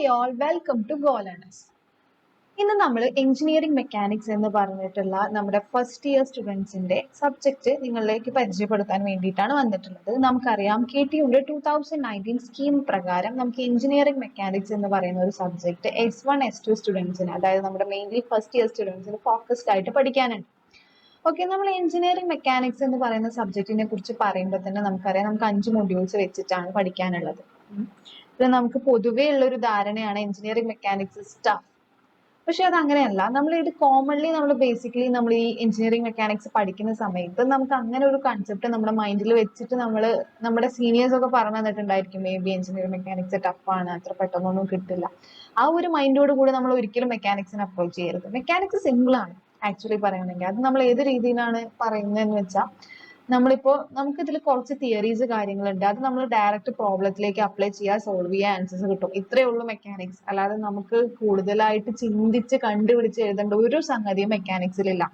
all, welcome to Go Learners. ഇന്ന് നമ്മൾ engineering mechanics എന്ന് പറഞ്ഞിട്ടുള്ള നമ്മുടെ ഫസ്റ്റ് ഇയർ സ്റ്റുഡൻസിന്റെ സബ്ജക്ട് നിങ്ങളിലേക്ക് പരിചയപ്പെടുത്താൻ വേണ്ടിയിട്ടാണ് വന്നിട്ടുള്ളത്. നമുക്കറിയാം KTUന്റെ 2019 സ്കീം പ്രകാരം നമുക്ക് എഞ്ചിനീയറിംഗ് മെക്കാനിക്സ് എന്ന് പറയുന്ന ഒരു സബ്ജക്ട് S1 S2 സ്റ്റുഡൻസിന്, അതായത് നമ്മുടെ മെയിൻലി ഫസ്റ്റ് ഇയർ സ്റ്റുഡൻസിന് ഫോക്കസ്ഡ് ആയിട്ട് പഠിക്കാനുണ്ട്. ഓക്കെ, നമ്മൾ എഞ്ചിനീയറിംഗ് മെക്കാനിക്സ് എന്ന് പറയുന്ന സബ്ജക്റ്റിനെ കുറിച്ച് പറയുമ്പോൾ തന്നെ നമുക്കറിയാം നമുക്ക് 5 മൊഡ്യൂൾസ് വെച്ചിട്ടാണ് പഠിക്കാനുള്ളത്. ഇത് നമുക്ക് പൊതുവേ ഉള്ള ഒരു ധാരണയാണ് എഞ്ചിനീയറിംഗ് മെക്കാനിക്സ് സ്റ്റഫ്. പക്ഷെ അത് അങ്ങനെയല്ല. നമ്മൾ ഇത് കോമൺലി ബേസിക്കലി നമ്മൾ ഈ എഞ്ചിനീയറിംഗ് മെക്കാനിക്സ് പഠിക്കുന്ന സമയത്ത് നമുക്ക് അങ്ങനെ ഒരു കൺസെപ്റ്റ് നമ്മുടെ മൈൻഡിൽ വെച്ചിട്ട് നമ്മുടെ സീനിയേഴ്സ് ഒക്കെ പറഞ്ഞു തന്നിട്ടുണ്ടായിരിക്കും, മേ ബി എഞ്ചിനീയറിംഗ് മെക്കാനിക്സ് ടഫാണ്, അത്ര പെട്ടെന്നൊന്നും കിട്ടില്ല. ആ ഒരു മൈൻഡോട് കൂടി നമ്മൾ ഒരിക്കലും മെക്കാനിക്സിനെ അപ്രോച്ച് ചെയ്യരുത്. മെക്കാനിക്സ് സിമ്പിൾ ആണ് ആക്ച്വലി പറയുകയാണെങ്കിൽ. അത് നമ്മൾ ഏത് രീതിയിലാണ് പറയുന്നതെന്ന് വെച്ചാൽ, നമുക്ക് ഇതിൽ കുറച്ച് തിയറീസ് കാര്യങ്ങളുണ്ട്, അത് നമ്മൾ ഡയറക്റ്റ് പ്രോബ്ലത്തിലേക്ക് അപ്ലൈ ചെയ്യുക, സോൾവ് ചെയ്യുക, ആൻസേഴ്സ് കിട്ടും. ഇത്രയേ ഉള്ളൂ മെക്കാനിക്സ്. അല്ലാതെ നമുക്ക് കൂടുതലായിട്ട് ചിന്തിച്ച് കണ്ടുപിടിച്ച് എഴുതേണ്ട ഒരു സംഗതിയും മെക്കാനിക്സിലില്ല.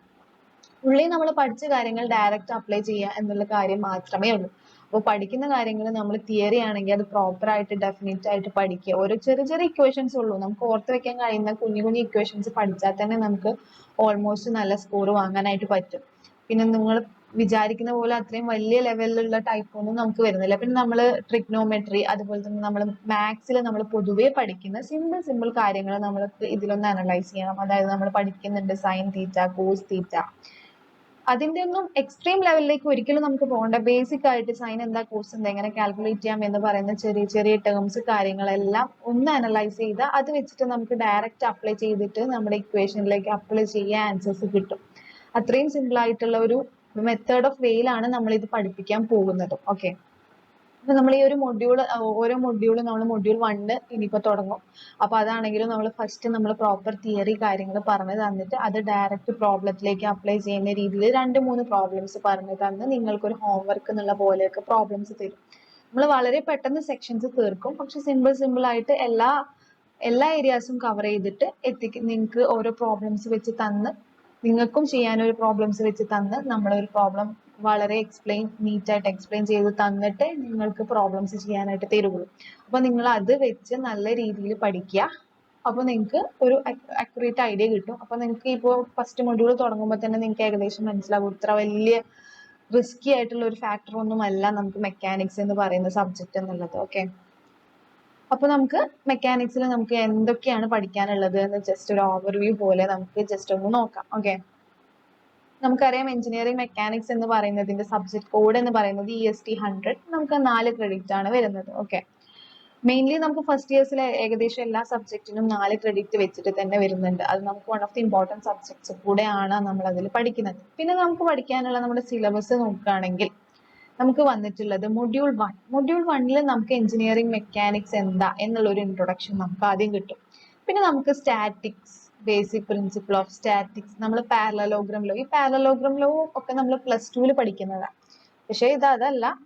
ഉള്ളിൽ നമ്മൾ പഠിച്ച കാര്യങ്ങൾ ഡയറക്റ്റ് അപ്ലൈ ചെയ്യുക എന്നുള്ള കാര്യം മാത്രമേ ഉള്ളൂ. അപ്പോൾ പഠിക്കുന്ന കാര്യങ്ങൾ നമ്മൾ തിയറി ആണെങ്കിൽ അത് പ്രോപ്പർ ആയിട്ട് ഡെഫിനറ്റ് ആയിട്ട് പഠിക്കുക. ഓരോ ചെറിയ ചെറിയ ഇക്വേഷൻസ് ഉള്ളൂ, നമുക്ക് ഓർത്ത് വെക്കാൻ കഴിയുന്ന കുഞ്ഞു കുഞ്ഞു ഇക്വേഷൻസ് പഠിച്ചാൽ തന്നെ നമുക്ക് ഓൾമോസ്റ്റ് നല്ല സ്കോർ വാങ്ങാനായിട്ട് പറ്റും. പിന്നെ നിങ്ങൾ വിചാരിക്കുന്ന പോലെ അത്രയും വലിയ ലെവലിലുള്ള ടൈപ്പ് ഒന്നും നമുക്ക് വരുന്നില്ല. പിന്നെ നമ്മൾ ട്രിഗ്നോമെട്രി, അതുപോലെ തന്നെ നമ്മൾ മാത്സിൽ നമ്മൾ പൊതുവേ പഠിക്കുന്ന സിമ്പിൾ കാര്യങ്ങൾ നമ്മൾക്ക് ഇതിലൊന്ന് അനലൈസ് ചെയ്യണം. അതായത് നമ്മൾ പഠിക്കുന്നുണ്ട് സൈൻ തീറ്റ, കോസ് തീറ്റ, അതിന്റെ ഒന്നും എക്സ്ട്രീം ലെവലിലേക്ക് ഒരിക്കലും നമുക്ക് പോകേണ്ട. ബേസിക് ആയിട്ട് സൈൻ എന്താ, കോസ് എന്താ, എങ്ങനെ കാൽക്കുലേറ്റ് ചെയ്യാം എന്ന് പറയുന്ന ചെറിയ ചെറിയ ടേംസ് കാര്യങ്ങളെല്ലാം ഒന്ന് അനലൈസ് ചെയ്താൽ അത് വെച്ചിട്ട് നമുക്ക് ഡയറക്റ്റ് അപ്ലൈ ചെയ്തിട്ട് നമ്മുടെ ഇക്വേഷനിലേക്ക് അപ്ലൈ ചെയ്യാൻ ആൻസേഴ്സ് കിട്ടും. അത്രയും സിമ്പിൾ ആയിട്ടുള്ള ഒരു മെത്തേഡ് ഓഫ് വേയിലാണ് നമ്മൾ ഇത് പഠിപ്പിക്കാൻ പോകുന്നത്. ഓക്കെ, അപ്പൊ നമ്മൾ ഈ ഒരു ഓരോ മൊഡ്യൂൾ നമ്മൾ മൊഡ്യൂൾ 1 ഇനിയിപ്പോ തുടങ്ങും. അപ്പൊ അതാണെങ്കിലും നമ്മൾ ഫസ്റ്റ് നമ്മൾ പ്രോപ്പർ തിയറി കാര്യങ്ങൾ പറഞ്ഞു തന്നിട്ട് അത് ഡയറക്റ്റ് പ്രോബ്ലത്തിലേക്ക് അപ്ലൈ ചെയ്യുന്ന രീതിയിൽ 2-3 പ്രോബ്ലംസ് പറഞ്ഞു തന്ന് നിങ്ങൾക്കൊരു ഹോംവർക്ക് എന്നുള്ള പോലെയൊക്കെ പ്രോബ്ലംസ് തരും. നമ്മൾ വളരെ പെട്ടെന്ന് സെക്ഷൻസ് തീർക്കും, പക്ഷെ സിമ്പിൾ ആയിട്ട് എല്ലാ ഏരിയാസും കവർ ചെയ്തിട്ട് നിങ്ങൾക്ക് ഓരോ പ്രോബ്ലംസ് വെച്ച് തന്ന്, നിങ്ങൾക്കും ചെയ്യാനൊരു പ്രോബ്ലംസ് വെച്ച് തന്ന് നമ്മളൊരു പ്രോബ്ലം വളരെ നീറ്റായിട്ട് എക്സ്പ്ലെയിൻ ചെയ്ത് തന്നിട്ട് നിങ്ങൾക്ക് പ്രോബ്ലംസ് ചെയ്യാനായിട്ട് തരുള്ളൂ. അപ്പൊ നിങ്ങൾ അത് വെച്ച് നല്ല രീതിയിൽ പഠിക്കുക. അപ്പൊ നിങ്ങൾക്ക് ഒരു അക്യുറേറ്റ് ഐഡിയ കിട്ടും. അപ്പൊ നിങ്ങൾക്ക് ഇപ്പോൾ ഫസ്റ്റ് മൊഡ്യൂൾ തുടങ്ങുമ്പോൾ തന്നെ നിങ്ങൾക്ക് ഏകദേശം മനസ്സിലാവും ഇത്ര വലിയ റിസ്കി ആയിട്ടുള്ള ഒരു ഫാക്ടർ ഒന്നും അല്ല നമുക്ക് മെക്കാനിക്സ് എന്ന് പറയുന്ന സബ്ജക്ട് എന്നുള്ളത്. ഓക്കെ, അപ്പൊ നമുക്ക് മെക്കാനിക്സിൽ നമുക്ക് എന്തൊക്കെയാണ് പഠിക്കാനുള്ളത് എന്ന് ജസ്റ്റ് ഒരു ഓവർവ്യൂ പോലെ നമുക്ക് ജസ്റ്റ് ഒന്ന് നോക്കാം. ഓക്കെ, നമുക്കറിയാം എഞ്ചിനീയറിംഗ് മെക്കാനിക്സ് എന്ന് പറയുന്നതിന്റെ സബ്ജക്ട് കോഡ് എന്ന് പറയുന്നത് EST 100. നമുക്ക് 4 ക്രെഡിറ്റ് ആണ് വരുന്നത്. ഓക്കെ, മെയിൻലി നമുക്ക് ഫസ്റ്റ് ഇയേഴ്സിലെ ഏകദേശം എല്ലാ സബ്ജക്റ്റിനും 4 ക്രെഡിറ്റ് വെച്ചിട്ട് തന്നെ വരുന്നുണ്ട്. അത് നമുക്ക് one of the important subjects കൂടെയാണ് നമ്മൾ അതിൽ പഠിക്കുന്നത്. പിന്നെ നമുക്ക് പഠിക്കാനുള്ള നമ്മുടെ സിലബസ് നോക്കുകയാണെങ്കിൽ നമുക്ക് വന്നിട്ടുള്ളത് മൊഡ്യൂൾ 1. മൊഡ്യൂൾ 1ൽ നമുക്ക് എഞ്ചിനീയറിംഗ് മെക്കാനിക്സ് എന്താ എന്നുള്ള ഒരു ഇൻട്രൊഡക്ഷൻ നമുക്ക് ആദ്യം കിട്ടും. പിന്നെ നമുക്ക് statics, basic principle of statics, നമ്മൾ പാരലലോഗ്രാം ലോ, ഈ പാരലലോഗ്രാം ലോ ഒക്കെ നമ്മൾ +2 പഠിക്കുന്നതാണ്. പക്ഷേ അതല്ല,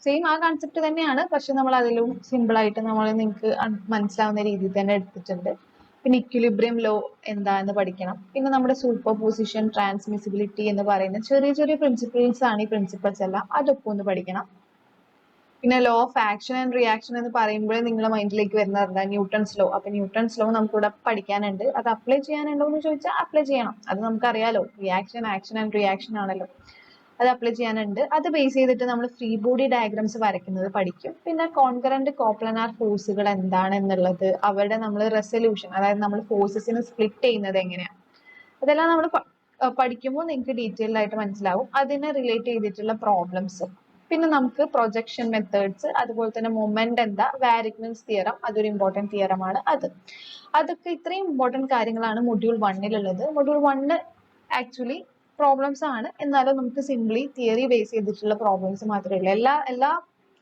സെയിം ആ കൺസെപ്റ്റ് തന്നെയാണ്, പക്ഷെ നമ്മൾ അതിലും സിമ്പിൾ ആയിട്ട് നിങ്ങൾക്ക് മനസ്സിലാവുന്ന രീതിയിൽ തന്നെ എടുത്തിട്ടുണ്ട്. പിന്നെ ഇക്വിലിബ്രിയം ലോ എന്താ എന്ന് പഠിക്കണം. പിന്നെ നമ്മുടെ സൂപ്പർ പൊസിഷൻ, ട്രാൻസ്മിസിബിലിറ്റി എന്ന് പറയുന്ന ചെറിയ ചെറിയ പ്രിൻസിപ്പിൾസ് ആണ്. ഈ പ്രിൻസിപ്പിൾസ് എല്ലാം അതൊക്കെ ഒന്ന് പഠിക്കണം. പിന്നെ law of action and reaction എന്ന് പറയുമ്പോഴേ നിങ്ങളുടെ മൈൻഡിലേക്ക് വരുന്നത് ന്യൂട്ടൺസ് ലോ. അപ്പൊ ന്യൂട്ടൺസ് ലോ നമുക്കിവിടെ പഠിക്കാനുണ്ട്. അത് അപ്ലൈ ചെയ്യാനുണ്ടോ എന്ന് ചോദിച്ചാൽ അപ്ലൈ ചെയ്യണം. അത് നമുക്കറിയാലോ, റിയാക്ഷൻ, ആക്ഷൻ ആൻഡ് റിയാക്ഷൻ ആണല്ലോ, അത് അപ്ലൈ ചെയ്യാനുണ്ട്. അത് ബേസ് ചെയ്തിട്ട് നമ്മൾ ഫ്രീ ബോഡി ഡയഗ്രാംസ് വരയ്ക്കുന്നത് പഠിക്കും. പിന്നെ കോൺകറന്റ് കോപ്ലനാർ ഫോഴ്സുകൾ എന്താണ് എന്നുള്ളത്, അവരുടെ നമ്മൾ റെസൊല്യൂഷൻ, അതായത് നമ്മൾ ഫോഴ്സസിനെ സ്പ്ലിറ്റ് ചെയ്യുന്നത് എങ്ങനെയാണ്, അതെല്ലാം നമ്മൾ പഠിക്കുമ്പോൾ നിങ്ങൾക്ക് ഡീറ്റെയിൽഡ് ആയിട്ട് മനസ്സിലാവും. അതിനെ റിലേറ്റ് ചെയ്തിട്ടുള്ള പ്രോബ്ലംസ്. പിന്നെ നമുക്ക് പ്രൊജക്ഷൻ മെത്തേഡ്സ്, അതുപോലെ തന്നെ മൊമെന്റ് എന്താ, വാരിഗ്നൽസ് തിയറം, അതൊരു ഇമ്പോർട്ടൻറ്റ് തിയറമാണ്. അതൊക്കെ ഇത്രയും ഇമ്പോർട്ടൻറ്റ് കാര്യങ്ങളാണ് മൊഡ്യൂൾ 1ലുള്ളത്. മൊഡ്യൂൾ 1 ആക്ച്വലി പ്രോബ്ലംസ് ആണ്, എന്നാലും നമുക്ക് സിംപ്ലി തിയറി ബേസ് ചെയ്തിട്ടുള്ള പ്രോബ്ലംസ് മാത്രമേ ഉള്ളൂ. എല്ലാം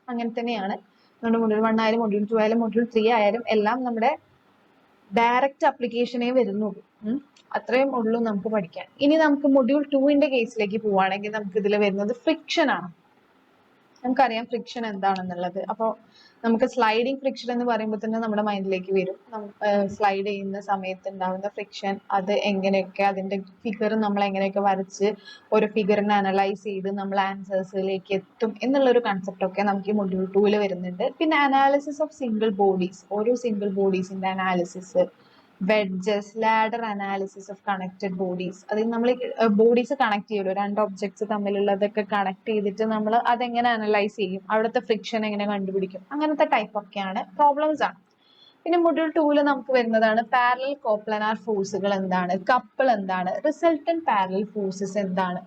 അങ്ങനെ തന്നെയാണ്. നമ്മുടെ മൊഡ്യൂൾ 1 ആയാലും മൊഡ്യൂൾ 2 ആയാലും മൊഡ്യൂൾ 3 ആയാലും എല്ലാം നമ്മുടെ ഡയറക്റ്റ് അപ്ലിക്കേഷനേ വരുന്നുള്ളൂ. അത്രയും ഉള്ളൂ നമുക്ക് പഠിക്കാൻ. ഇനി നമുക്ക് മൊഡ്യൂൾ 2ന്റെ കേസിലേക്ക് പോവുകയാണെങ്കിൽ നമുക്ക് ഇതിൽ വരുന്നത് ഫ്രിക്ഷൻ ആണ്. നമുക്കറിയാം ഫ്രിക്ഷൻ എന്താണെന്നുള്ളത്. അപ്പോൾ നമുക്ക് സ്ലൈഡിങ് ഫ്രിക്ഷൻ എന്ന് പറയുമ്പോൾ തന്നെ നമ്മുടെ മൈൻഡിലേക്ക് വരും സ്ലൈഡ് ചെയ്യുന്ന സമയത്ത് ഉണ്ടാകുന്ന ഫ്രിക്ഷൻ, അത് എങ്ങനെയൊക്കെ അതിന്റെ ഫിഗർ നമ്മൾ എങ്ങനെയൊക്കെ വരച്ച് ഒരു ഫിഗറിനെ അനലൈസ് ചെയ്ത് നമ്മൾ ആൻസേഴ്സിലേക്ക് എത്തും എന്നുള്ള ഒരു കൺസെപ്റ്റ് ഒക്കെ നമുക്ക് ഈ മൊഡ്യൂൾ 2 വരുന്നുണ്ട്. പിന്നെ അനാലിസിസ് ഓഫ് സിംഗിൾ ബോഡീസ്, ഓരോ സിംഗിൾ ബോഡീസിന്റെ analysis, wedges, ladder analysis of connected bodies. അതിൽ നമ്മൾ ബോഡീസ് കണക്ട് ചെയ്യുമല്ലോ, രണ്ട് ഒബ്ജക്ട്സ് തമ്മിലുള്ളതൊക്കെ കണക്ട് ചെയ്തിട്ട് നമ്മൾ അതെങ്ങനെ അനലൈസ് ചെയ്യും, അവിടുത്തെ ഫ്രിക്ഷൻ എങ്ങനെ കണ്ടുപിടിക്കും, അങ്ങനത്തെ ടൈപ്പ് ഒക്കെയാണ് പ്രോബ്ലംസ് ആണ്. പിന്നെ മൊഡ്യൂൾ 2 നമുക്ക് വരുന്നതാണ് പാരലൽ കോപ്ലാനാർ ഫോഴ്സുകൾ എന്താണ്, കപ്പിൾ എന്താണ്, റിസൾട്ടന്റ് പാരലൽ ഫോഴ്സസ് എന്താണ്,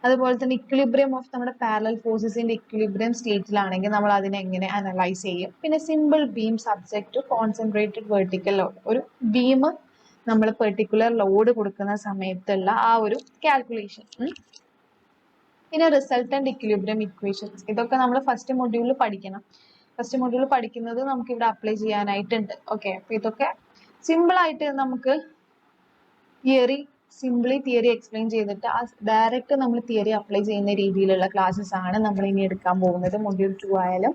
അതുപോലെ തന്നെ ഇക്വിലിബ്രിയം ഓഫ് നമ്മുടെ പാരലൽ ഫോഴ്സസിന്റെ ഇക്വിലിബ്രിയം സ്റ്റേറ്റിലാണെങ്കിൽ നമ്മൾ അതിനെ എങ്ങനെ അനലൈസ് ചെയ്യും. പിന്നെ simple beam subject to concentrated vertical load, ഒരു ബീം നമ്മൾ പെർട്ടിക്കുലർ ലോഡ് കൊടുക്കുന്ന സമയത്തുള്ള ആ ഒരു കാൽക്കുലേഷൻ. പിന്നെ റിസൾട്ടന്റ് ഇക്വിലിബ്രിയം ഇക്വേഷൻസ്, ഇതൊക്കെ നമ്മൾ ഫസ്റ്റ് മൊഡ്യൂളിൽ പഠിക്കണം. ഫസ്റ്റ് മൊഡ്യൂൾ പഠിക്കുന്നത് നമുക്ക് ഇവിടെ അപ്ലൈ ചെയ്യാനായിട്ടുണ്ട്. ഓക്കെ, അപ്പൊ ഇതൊക്കെ സിമ്പിൾ ആയിട്ട് നമുക്ക് സിംപ്ലി തിയറി എക്സ്പ്ലെയിൻ ചെയ്തിട്ട് ആ ഡയറക്റ്റ് നമ്മൾ തിയറി അപ്ലൈ ചെയ്യുന്ന രീതിയിലുള്ള ക്ലാസ്സസ് ആണ് നമ്മൾ ഇനി എടുക്കാൻ പോകുന്നത്, മൊഡ്യൂൾ 2 ആയാലും.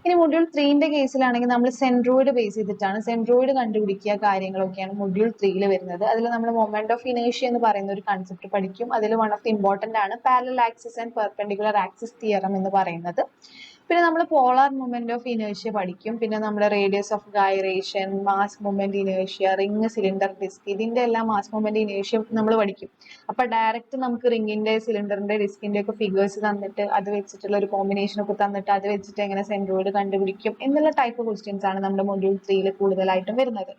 ഇനി മൊഡ്യൂൾ 3ന്റെ കേസിലാണെങ്കിൽ നമ്മൾ സെൻട്രോയിഡ് ബേസ് ചെയ്തിട്ടാണ്, സെൻട്രോയിഡ് കണ്ടുപിടിക്കുക കാര്യങ്ങളൊക്കെയാണ് മൊഡ്യൂൾ 3 വരുന്നത്. അതിൽ നമ്മൾ മൊമെന്റ് ഓഫ് ഇനേഷ്യ എന്ന് പറയുന്ന ഒരു കൺസെപ്റ്റ് പഠിക്കും. അതിൽ വൺ ഓഫ് ദി ഇമ്പോർട്ടന്റ് ആണ് parallel axis and perpendicular axis theorem എന്ന് പറയുന്നത്. പിന്നെ നമ്മൾ പോളാർ മൊമെന്റ് ഓഫ് ഇനേഷ്യ പഠിക്കും. പിന്നെ നമ്മുടെ radius of gyration, mass moment ഇനേഷ്യ, റിംഗ്, സിലിണ്ടർ, ഡിസ്ക്, ഇതിന്റെ എല്ലാം മാസ് മൊമെന്റ് ഇനേഷ്യ നമ്മൾ പഠിക്കും. അപ്പൊ ഡയറക്റ്റ് നമുക്ക് റിംഗിന്റെ, സിലിണ്ടറിന്റെ, ഡിസ്കിന്റെ ഒക്കെ ഫിഗേഴ്സ് തന്നിട്ട് അത് വെച്ചിട്ടുള്ള ഒരു കോമ്പിനേഷൻ ഒക്കെ തന്നിട്ട് അത് വെച്ചിട്ട് എങ്ങനെ സെൻട്രോയിഡ് കണ്ടുപിടിക്കും എന്നുള്ള ടൈപ്പ് ക്വസ്റ്റ്യൻസ് ആണ് നമ്മുടെ മൊഡ്യൂൾ 3 കൂടുതലായിട്ടും വരുന്നത്.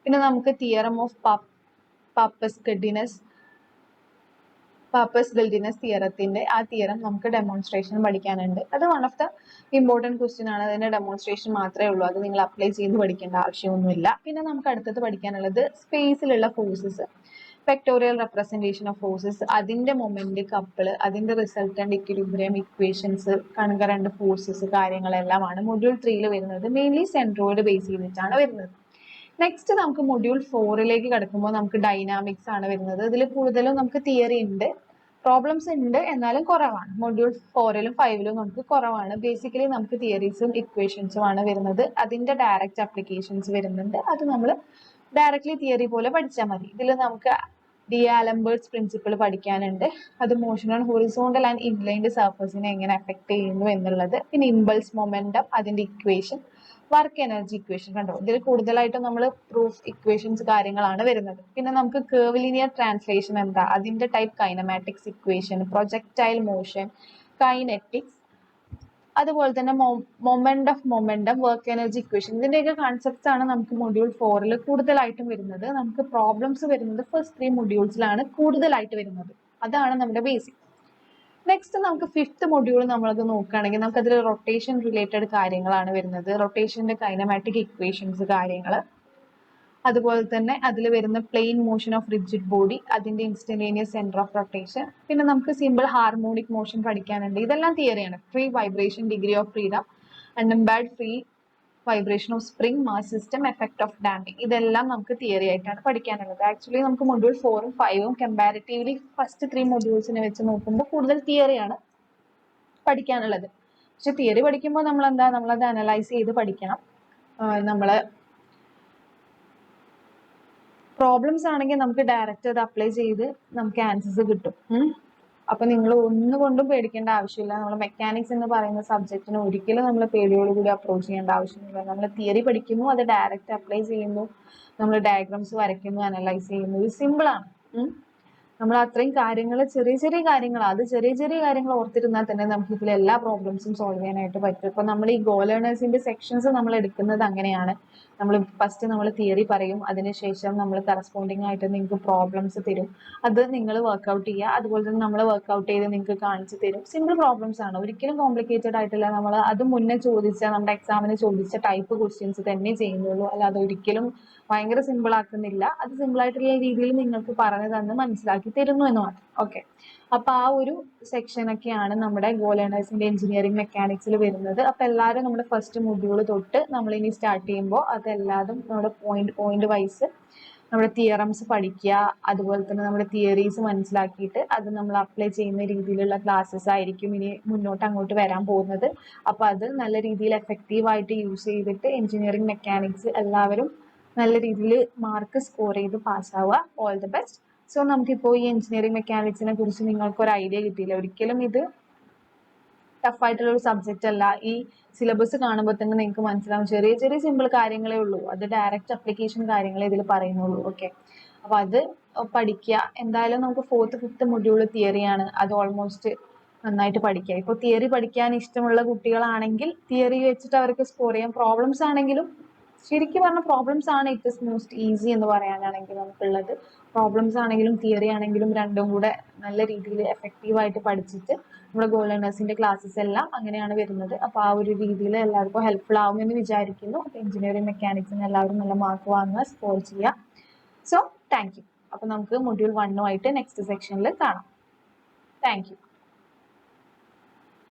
പിന്നെ നമുക്ക് തിയറം ഓഫ് പാപ്പസ് ഗിൽഡിനസ് തിയറത്തിന്റെ ആ തിയറം നമുക്ക് ഡെമോൺസ്ട്രേഷൻ പഠിക്കാനുണ്ട്. അത് one of the important question ആണ്. അതിന്റെ ഡെമോൺസ്ട്രേഷൻ മാത്രമേ ഉള്ളൂ, അത് നിങ്ങൾ അപ്ലൈ ചെയ്ത് പഠിക്കേണ്ട ആവശ്യമൊന്നുമില്ല. പിന്നെ നമുക്ക് അടുത്തത് പഠിക്കാനുള്ളത് സ്പേസിലുള്ള forces, vectorial representation of forces, അതിന്റെ മൊമെന്റ്, കപ്പിള്, അതിന്റെ resultant equilibrium equations, concurrent forces, കാര്യങ്ങളെല്ലാമാണ് മൊഡ്യൂൾ 3 വരുന്നത്. മെയിൻലി സെൻട്രോയിഡ് ബേസ് ചെയ്തിട്ടാണ് വരുന്നത്. നെക്സ്റ്റ് നമുക്ക് മൊഡ്യൂൾ 4 കടക്കുമ്പോൾ നമുക്ക് ഡൈനാമിക്സ് ആണ് വരുന്നത്. ഇതിൽ കൂടുതലും നമുക്ക് തിയറി ഉണ്ട്, പ്രോബ്ലംസ് ഉണ്ട്, എന്നാലും കുറവാണ്. മൊഡ്യൂൾ 4ലും 5ലും നമുക്ക് കുറവാണ്. ബേസിക്കലി നമുക്ക് തിയറീസും ഇക്വേഷൻസും ആണ് വരുന്നത്. അതിന്റെ ഡയറക്റ്റ് ആപ്ലിക്കേഷൻസ് വരുന്നുണ്ട്, അത് നമ്മൾ ഡയറക്ട്ലി തിയറി പോലെ പഠിച്ചാൽ മതി. ഇതിൽ നമുക്ക് ഡിആലംബേർട്സ് പ്രിൻസിപ്പിൾ പഠിക്കാനുണ്ട്, അത് motion on horizontal and inclined സർഫസിനെ എങ്ങനെ എഫക്ട് ചെയ്യുന്നു എന്നുള്ളത്. പിന്നെ ഇമ്പൾസ് മൊമെന്റം, അതിന്റെ ഇക്വേഷൻ, വർക്ക് എനർജി ഇക്വേഷൻ. കണ്ടോ, ഇതിൽ കൂടുതലായിട്ടും നമ്മൾ പ്രൂഫ് ഇക്വേഷൻസ് കാര്യങ്ങളാണ് വരുന്നത്. പിന്നെ നമുക്ക് കേർവ് ലീനിയർ ട്രാൻസ്ലേഷൻ എന്താ, അതിന്റെ type kinematics equation, projectile motion, kinetics, അതുപോലെ തന്നെ moment of momentum, work energy equation, ഇതിന്റെയൊക്കെ കൺസെപ്റ്റ്സ് ആണ് നമുക്ക് മൊഡ്യൂൾ 4 കൂടുതലായിട്ടും വരുന്നത്. നമുക്ക് പ്രോബ്ലംസ് വരുന്നത് ഫസ്റ്റ് 3 മൊഡ്യൂൾസിലാണ് കൂടുതലായിട്ട് വരുന്നത്. അതാണ് നമ്മുടെ ബേസിക്. നെക്സ്റ്റ് നമുക്ക് 5th മൊഡ്യൂൾ നമ്മളത് നോക്കുകയാണെങ്കിൽ നമുക്ക് അതിൽ റൊട്ടേഷൻ റിലേറ്റഡ് കാര്യങ്ങളാണ് വരുന്നത്. റൊട്ടേഷന്റെ കൈനമാറ്റിക് ഇക്വേഷൻസ് കാര്യങ്ങൾ, അതുപോലെ തന്നെ അതിൽ വരുന്ന plane motion of rigid body, അതിന്റെ ഇൻസ്റ്റന്റേനിയസ് സെന്റർ ഓഫ് റൊട്ടേഷൻ. പിന്നെ നമുക്ക് സിമ്പിൾ ഹാർമോണിക് മോഷൻ പഠിക്കാനുണ്ട്. ഇതെല്ലാം തിയറിയാണ്. Free vibration, degree of freedom, അൺഎംബാർഡ് free vibration of spring, mass system, effect of damping, ഇതെല്ലാം നമുക്ക് തിയറി ആയിട്ടാണ് പഠിക്കാനുള്ളത്. ആക്ച്വലി നമുക്ക് മൊഡ്യൂൾ 4ഉം 5ഉം കമ്പാരിറ്റീവ്ലി ഫസ്റ്റ് 3 മൊഡ്യൂൾസിനെ വെച്ച് നോക്കുമ്പോൾ കൂടുതൽ തിയറിയാണ് പഠിക്കാനുള്ളത്. പക്ഷെ തിയറി പഠിക്കുമ്പോൾ നമ്മളത് അനലൈസ് ചെയ്ത് പഠിക്കണം. നമ്മള് പ്രോബ്ലംസ് ആണെങ്കിൽ നമുക്ക് ഡയറക്റ്റ് അത് അപ്ലൈ ചെയ്ത് നമുക്ക് ആൻസേഴ്സ് കിട്ടും. അപ്പൊ നിങ്ങൾ ഒന്നുകൊണ്ടും പേടിക്കേണ്ട ആവശ്യമില്ല. നമ്മൾ മെക്കാനിക്സ് എന്ന് പറയുന്ന സബ്ജക്റ്റിന് ഒരിക്കലും നമ്മൾ പേടിയോടുകൂടി അപ്രോച്ച് ചെയ്യേണ്ട ആവശ്യമില്ല. നമ്മൾ തിയറി പഠിക്കുന്നു, അത് ഡയറക്റ്റ് അപ്ലൈ ചെയ്യുന്നു, നമ്മൾ ഡയഗ്രാംസ് വരയ്ക്കുന്നു, അനലൈസ് ചെയ്യുന്നു. ഇത് സിമ്പിൾ ആണ്. നമ്മൾ അത്രയും കാര്യങ്ങൾ, ചെറിയ ചെറിയ കാര്യങ്ങൾ ഓർത്തിരുന്നാൽ തന്നെ നമുക്ക് ഇതിൽ എല്ലാ പ്രോബ്ലംസും സോൾവ് ചെയ്യാനായിട്ട് പറ്റും. ഇപ്പൊ നമ്മൾ ഈ ഗോ ലേണേഴ്സിന്റെ സെക്ഷൻസ് നമ്മൾ എടുക്കുന്നത് അങ്ങനെയാണ്. ഫസ്റ്റ് നമ്മൾ തിയറി പറയും, അതിനുശേഷം നമ്മൾ കറസ്പോണ്ടിങ് ആയിട്ട് നിങ്ങൾക്ക് പ്രോബ്ലംസ് തരും, അത് നിങ്ങൾ വർക്ക്ഔട്ട് ചെയ്യുക. അതുപോലെ തന്നെ നമ്മൾ വർക്ക്ഔട്ട് ചെയ്ത് നിങ്ങൾക്ക് കാണിച്ചു തരും. സിമ്പിൾ പ്രോബ്ലംസ് ആണ്, ഒരിക്കലും കോംപ്ലിക്കേറ്റഡ് ആയിട്ടില്ല. നമ്മൾ അത് മുന്നേ ചോദിച്ച, നമ്മുടെ എക്സാമിന് ചോദിച്ച ടൈപ്പ് ക്വസ്റ്റ്യൻസ് തന്നെ ചെയ്യുന്നുള്ളൂ, അല്ലാതെ ഒരിക്കലും ഭയങ്കര സിമ്പിൾ ആക്കുന്നില്ല. അത് സിമ്പിൾ ആയിട്ടുള്ള രീതിയിൽ നിങ്ങൾക്ക് പറഞ്ഞു തന്ന് മനസ്സിലാക്കി തരുന്നു എന്ന് മാത്രം. ഓക്കെ, അപ്പൊ ആ ഒരു സെക്ഷനൊക്കെയാണ് നമ്മുടെ ഗോ ലേണേഴ്സിന്റെ എഞ്ചിനീയറിംഗ് മെക്കാനിക്സിൽ വരുന്നത്. അപ്പൊ എല്ലാവരും നമ്മുടെ ഫസ്റ്റ് മൊഡ്യൂൾ തൊട്ട് നമ്മൾ ഇനി സ്റ്റാർട്ട് ചെയ്യുമ്പോൾ അതെല്ലാതും നമ്മുടെ പോയിന്റ് വൈസ് നമ്മുടെ തിയറംസ് പഠിക്കുക, അതുപോലെ തന്നെ നമ്മുടെ തിയറീസ് മനസ്സിലാക്കിയിട്ട് അത് നമ്മൾ അപ്ലൈ ചെയ്യുന്ന രീതിയിലുള്ള ക്ലാസ്സസ് ആയിരിക്കും ഇനി മുന്നോട്ട് അങ്ങോട്ട് വരാൻ പോകുന്നത്. അപ്പോൾ അത് നല്ല രീതിയിൽ എഫക്റ്റീവായിട്ട് യൂസ് ചെയ്തിട്ട് എഞ്ചിനീയറിംഗ് മെക്കാനിക്സ് എല്ലാവരും നല്ല രീതിയിൽ മാർക്ക് സ്കോർ ചെയ്ത് പാസ്സാവുക. All the best. സോ നമുക്കിപ്പോൾ ഈ എഞ്ചിനീയറിംഗ് മെക്കാനിക്സിനെ കുറിച്ച് നിങ്ങൾക്ക് ഒരു ഐഡിയ കിട്ടിയില്ല. ഒരിക്കലും ഇത് ടഫായിട്ടുള്ള ഒരു സബ്ജക്റ്റ് അല്ല. ഈ സിലബസ് കാണുമ്പോൾ തന്നെ നിങ്ങൾക്ക് മനസ്സിലാവും ചെറിയ ചെറിയ സിമ്പിൾ കാര്യങ്ങളേ ഉള്ളൂ, അത് ഡയറക്റ്റ് അപ്ലിക്കേഷൻ കാര്യങ്ങളെ ഇതിൽ പറയുന്നുള്ളൂ. ഓക്കെ, അപ്പോൾ അത് പഠിക്കുക. എന്തായാലും നമുക്ക് 4th 5th മൊഡ്യൂൾ തിയറിയാണ്, അത് ഓൾമോസ്റ്റ് നന്നായിട്ട് പഠിക്കുക. ഇപ്പോൾ തിയറി പഠിക്കാൻ ഇഷ്ടമുള്ള കുട്ടികളാണെങ്കിൽ തിയറി വെച്ചിട്ട് അവർക്ക് സ്കോർ ചെയ്യാം. പ്രോബ്ലംസ് ആണെങ്കിലും ശരിക്കും പറഞ്ഞ പ്രോബ്ലംസ് ആണ് ഇറ്റ് ഇസ് മോസ്റ്റ് ഈസി എന്ന് പറയാനാണെങ്കിൽ നമുക്കുള്ളത്. പ്രോബ്ലംസ് ആണെങ്കിലും തിയറി ആണെങ്കിലും രണ്ടും കൂടെ നല്ല രീതിയിൽ എഫക്റ്റീവായിട്ട് പഠിച്ചിട്ട് നമ്മുടെ ഗോൾ ലേണേഴ്സിന്റെ ക്ലാസ്സസ് എല്ലാം അങ്ങനെയാണ് വരുന്നത്. അപ്പോൾ ആ ഒരു രീതിയിൽ എല്ലാവർക്കും ഹെൽപ്ഫുൾ ആവുമെന്ന് വിചാരിക്കുന്നു. അപ്പോൾ എഞ്ചിനീയറിംഗ് മെക്കാനിക്സിന് എല്ലാവരും നല്ല മാർക്ക് വാങ്ങുക, സ്കോർ ചെയ്യുക. So thank you. അപ്പോൾ നമുക്ക് മൊഡ്യൂൾ 1 നെക്സ്റ്റ് സെക്ഷനിൽ കാണാം. Thank you.